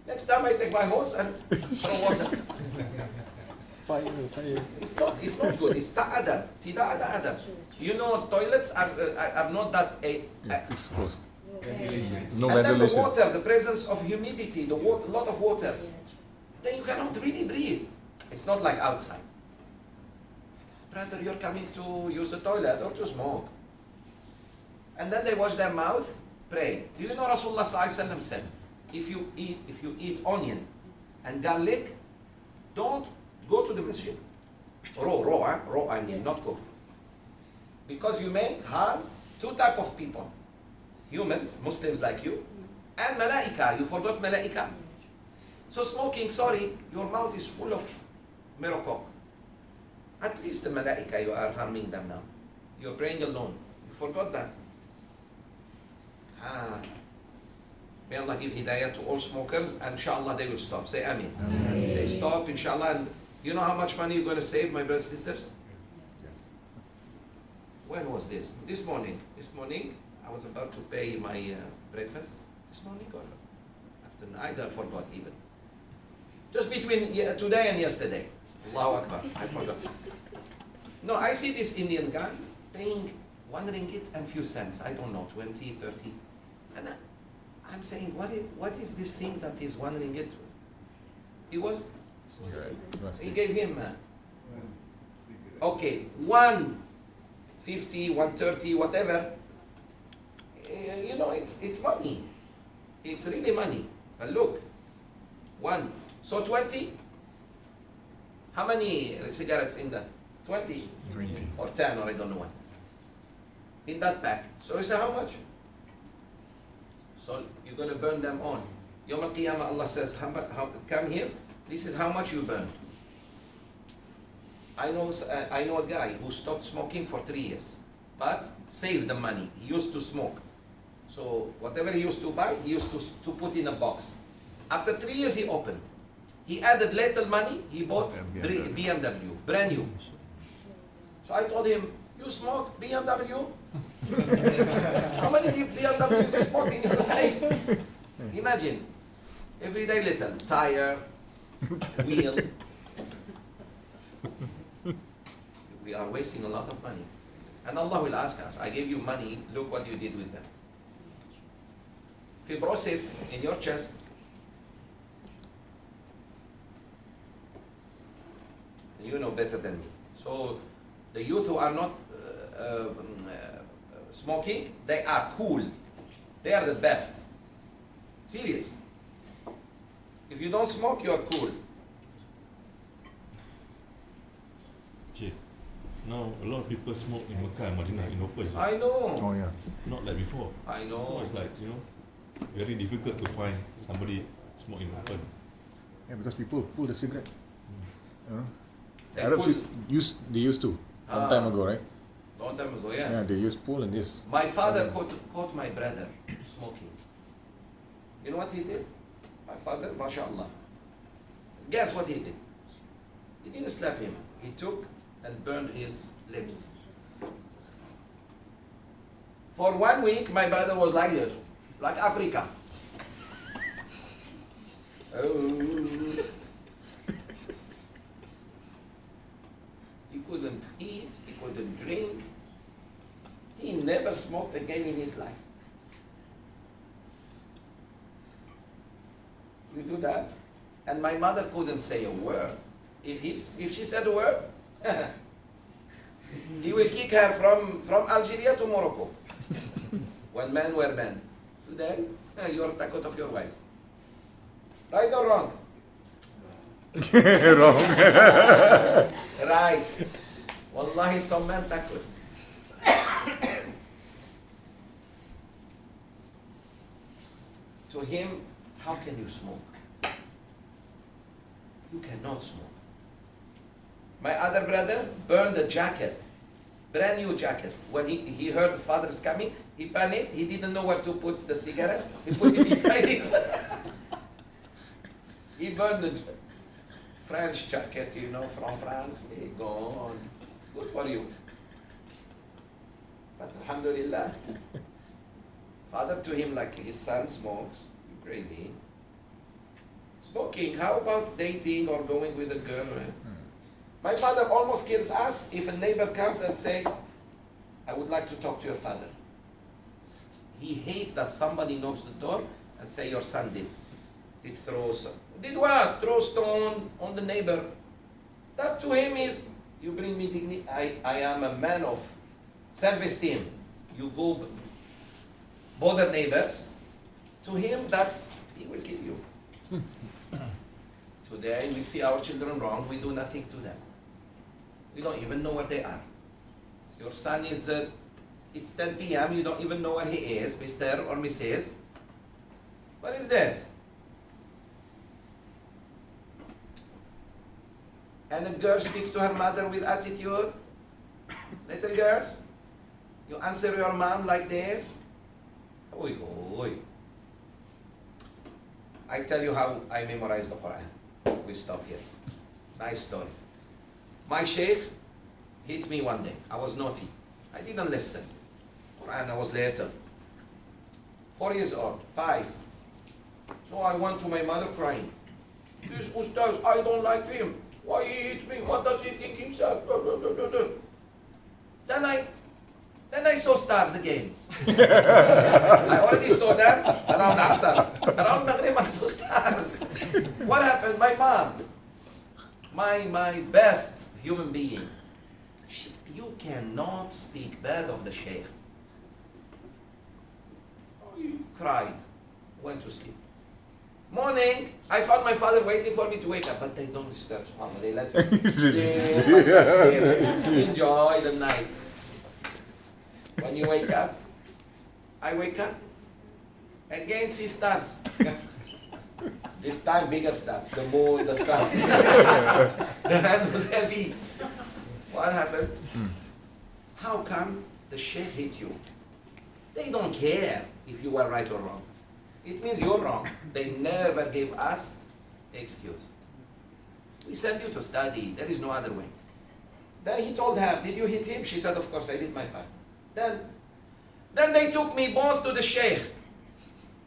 Next time I take my hose and throw water. Fire. It's not good. It's ta'adab. Tidak ada adab. You know, toilets are not that It's closed. Ventilation. No and then the ventilation. water, the presence of humidity, the water, lot of water. Then you cannot really breathe. It's not like outside. Brother, you're coming to use the toilet or to smoke. And then they wash their mouth, pray. Do you know Rasulullah ﷺ said, if you eat onion and garlic, don't go to the masjid. Raw onion, not cooked. Because you may harm two types of people. Humans, Muslims like you, and malaika. You forgot malaika. So smoking, sorry, your mouth is full of miracle. At least the malaika, you are harming them now. You're praying alone. You forgot that. May Allah give hidayah to all smokers, and inshallah they will stop. Say Ameen. They stop, inshallah. And you know how much money you're going to save, my brothers and sisters? Yes. When was this? This morning. This morning, I was about to pay my breakfast. This morning or afternoon? I forgot even. Just between today and yesterday. Allahu Akbar. I forgot. No, I see this Indian guy paying 1 ringgit and few cents. I don't know, 20, 30. And I'm saying, what is this thing that is 1 ringgit? He gave him, okay, 150, 130, whatever. You know, it's money. It's really money. But look, 1. So 20. How many cigarettes in that? 20? 20. Or 10, or I don't know what. In that pack. So you say how much? So you're going to burn them on. Yawm al-Qiyamah, Allah says, come here. This is how much you burn. I know a guy who stopped smoking for 3 years, but saved the money. He used to smoke. So whatever he used to buy, he used to put in a box. After 3 years, he opened. He added little money. He bought BMW, brand new. So I told him, you smoke BMW? How many BMWs you smoke in your life? Imagine, every day little, tire, wheel. We are wasting a lot of money. And Allah will ask us, I gave you money, look what you did with them. Fibrosis in your chest. You know better than me. So the youth who are not smoking, they are cool. They are the best. Serious. If you don't smoke, you are cool. Now a lot of people smoke in Mecca and Madinah in open. I know. Oh yeah. Not like before. I know. So it's like, very difficult to find somebody smoke in open. Yeah, because people pull the cigarette. They Arabs pull- they used to long time ago, right? Long time ago, yes. Yeah, they used pull and this. My father caught my brother smoking. You know what he did? My father, mashallah. Guess what he did? He didn't slap him. He took and burned his lips. For 1 week, my brother was like this, like Africa. He couldn't eat, he couldn't drink. He never smoked again in his life. You do that? And my mother couldn't say a word. If she said a word, he will kick her from Algeria to Morocco. when men were men. Today, you are takut of your wives. Right or wrong? Wrong. Right. Wallahi, some men takut. To him, how can you smoke? You cannot smoke. My other brother burned a jacket, brand new jacket. When he heard the father is coming, he panicked. He didn't know where to put the cigarette. He put it inside it. He burned the French jacket, you know, from France. Hey, go on. Good for you. But alhamdulillah, father to him like his son smokes. You crazy. Smoking, how about dating or going with a girl? My father almost kills us if a neighbor comes and say, I would like to talk to your father. He hates that somebody knocks the door and say your son did. Did what? Throw stone on the neighbor. That to him is, you bring me dignity. I am a man of self-esteem. You go bother neighbors. To him, that's, he will kill you. Today, we see our children wrong. We do nothing to them. We don't even know where they are. Your son is, it's 10 p.m. You don't even know where he is, Mr. or Mrs. What is this? And a girl speaks to her mother with attitude. Little girls, you answer your mom like this. Oy, oy. I tell you how I memorized the Quran. We stop here. Nice story. My sheikh hit me one day. I was naughty. I didn't listen. Quran, I was little. 4 years old, 5. So I went to my mother crying. This Ustaz, I don't like him. Why he hit me? What does he think himself? Blah, blah, blah, blah, blah. Then I saw stars again. I already saw them around Asr. Around Maghrib I saw stars. What happened? My mom, my best human being, you cannot speak bad of the sheikh. Cried, went to sleep. Morning, I found my father waiting for me to wake up, but they don't disturb. They let me sleep. Enjoy the night. When you wake up, I wake up, again see stars. This time bigger stars, the moon, the sun. The hand was heavy. What happened? How come the sheikh hit you? They don't care if you were right or wrong. It means you're wrong. They never gave us excuse. We sent you to study. There is no other way. Then he told her, did you hit him? She said, of course, I did my part. Then they took me both to the sheikh.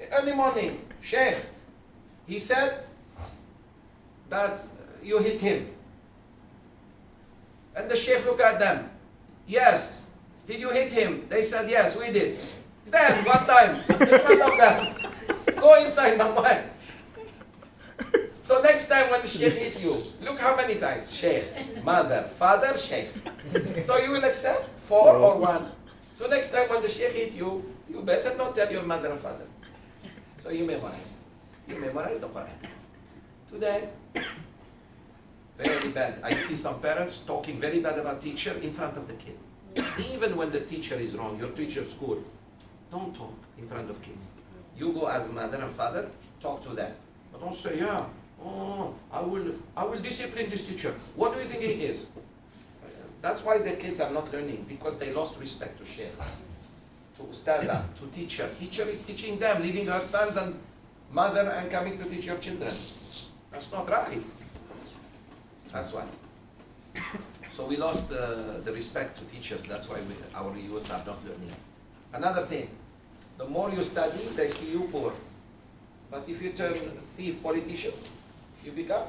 Early morning, sheikh. He said that you hit him. And the sheikh looked at them. Yes. Did you hit him? They said, yes, we did. Then, one time, in front of them. Go inside, Mama. So next time when the sheikh hit you, look how many times. Sheikh, mother, father, sheikh. So you will accept 4 or 1. So next time when the sheikh hit you, you better not tell your mother and father. So you memorize. You memorize the Quran. Today, very bad. I see some parents talking very bad about teacher in front of the kid. Even when the teacher is wrong, your teacher school, don't talk in front of kids. You go as mother and father, talk to them. But don't say, yeah, oh, I will discipline this teacher. What do you think he is? That's why the kids are not learning, because they lost respect to sheikh, to ustaza, to teacher. Teacher is teaching them, leaving her sons and mother and coming to teach your children. That's not right. That's why. So we lost the respect to teachers. That's why our youth are not learning. Another thing, the more you study, they see you poor. But if you turn thief, politician, you become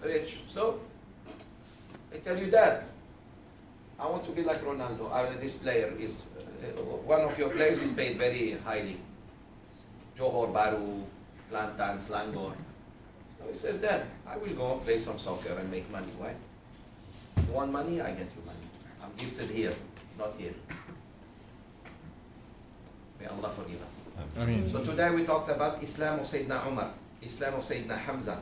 rich. So, I tell you that. I want to be like Ronaldo. This player is, one of your players is paid very highly. Johor Baru, Kelantan, Selangor. So he says that, I will go play some soccer and make money. Why? You want money? I get you money. I'm gifted here, not here. May Allah forgive us. I mean, So today we talked about Islam of Sayyidina Umar, Islam of Sayyidina Hamza,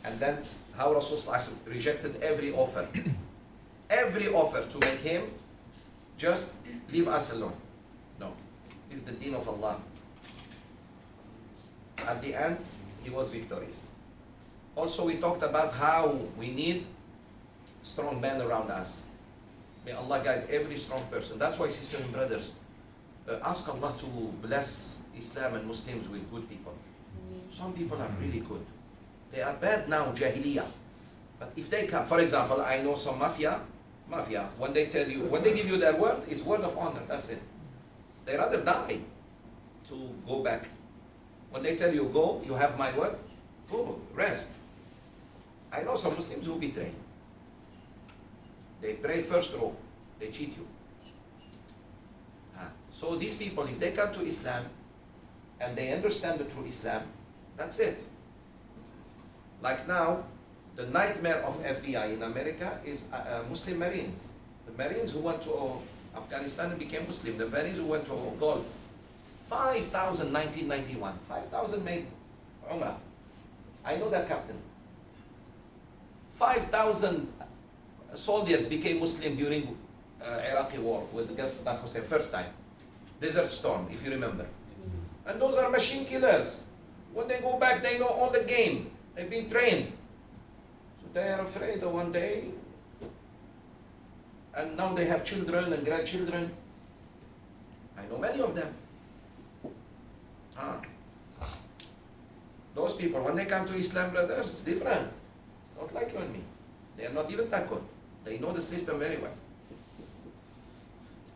and then how Rasulullah rejected every offer. Every offer to make him just leave us alone. No. It's the deen of Allah. At the end, he was victorious. Also, we talked about how we need strong men around us. May Allah guide every strong person. That's why, sisters and brothers, ask Allah to bless Islam and Muslims with good people. Some people are really good. They are bad now, jahiliyyah. But if they come, for example, I know some mafia, when they tell you, when they give you their word, it's word of honor, that's it. They rather die to go back. When they tell you go, you have my word, go, rest. I know some Muslims who betray. They pray first row, they cheat you. So these people, if they come to Islam and they understand the true Islam, that's it. Like now, the nightmare of FBI in America is Muslim Marines. The Marines who went to Afghanistan and became Muslim. The Marines who went to Gulf. 5,000, 1991. 5,000 made Umrah. I know that captain. 5,000 soldiers became Muslim during Iraqi war with Saddam Hussein, first time. Desert Storm, if you remember. And those are machine killers. When they go back, they know all the game. They've been trained. So they are afraid of one day. And now they have children and grandchildren. I know many of them. Those people, when they come to Islam, brothers, it's different. It's not like you and me. They are not even that good. They know the system very well.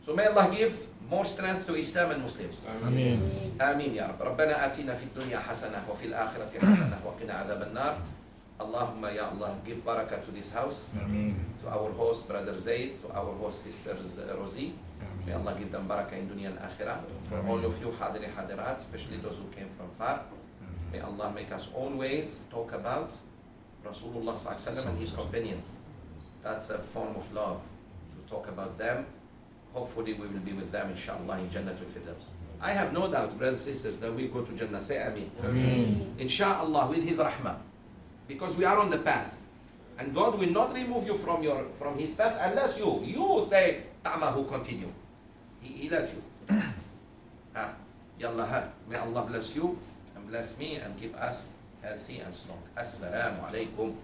So may Allah give more strength to Islam and Muslims. Ameen. آمين يا رب. ربنا آتنا في الدنيا حسنة وفي الآخرة حسنة وقنا عذاب النار. Allahumma ya Allah, give barakah to this house, Ameen. to our host, Brother Zaid, to our host, Sisters Rosie. May Allah give them barakah in dunya and akhirah. For all of you, hadiri hadirat, especially those who came from far, may Allah make us always talk about Rasulullah sallallahu alaihi wasallam and his companions. That's a form of love, to talk about them. Hopefully we will be with them, inshallah, in Jannatul Firdaus. I have no doubt, brothers and sisters, that we go to Jannah. Say Ameen. Ameen. Inshallah, with His rahmah. Because we are on the path. And God will not remove you from His path unless you say, Ta'mahu, continue. He let you. Yalla ha. May Allah bless you and bless me and keep us healthy and strong. Assalamu alaikum.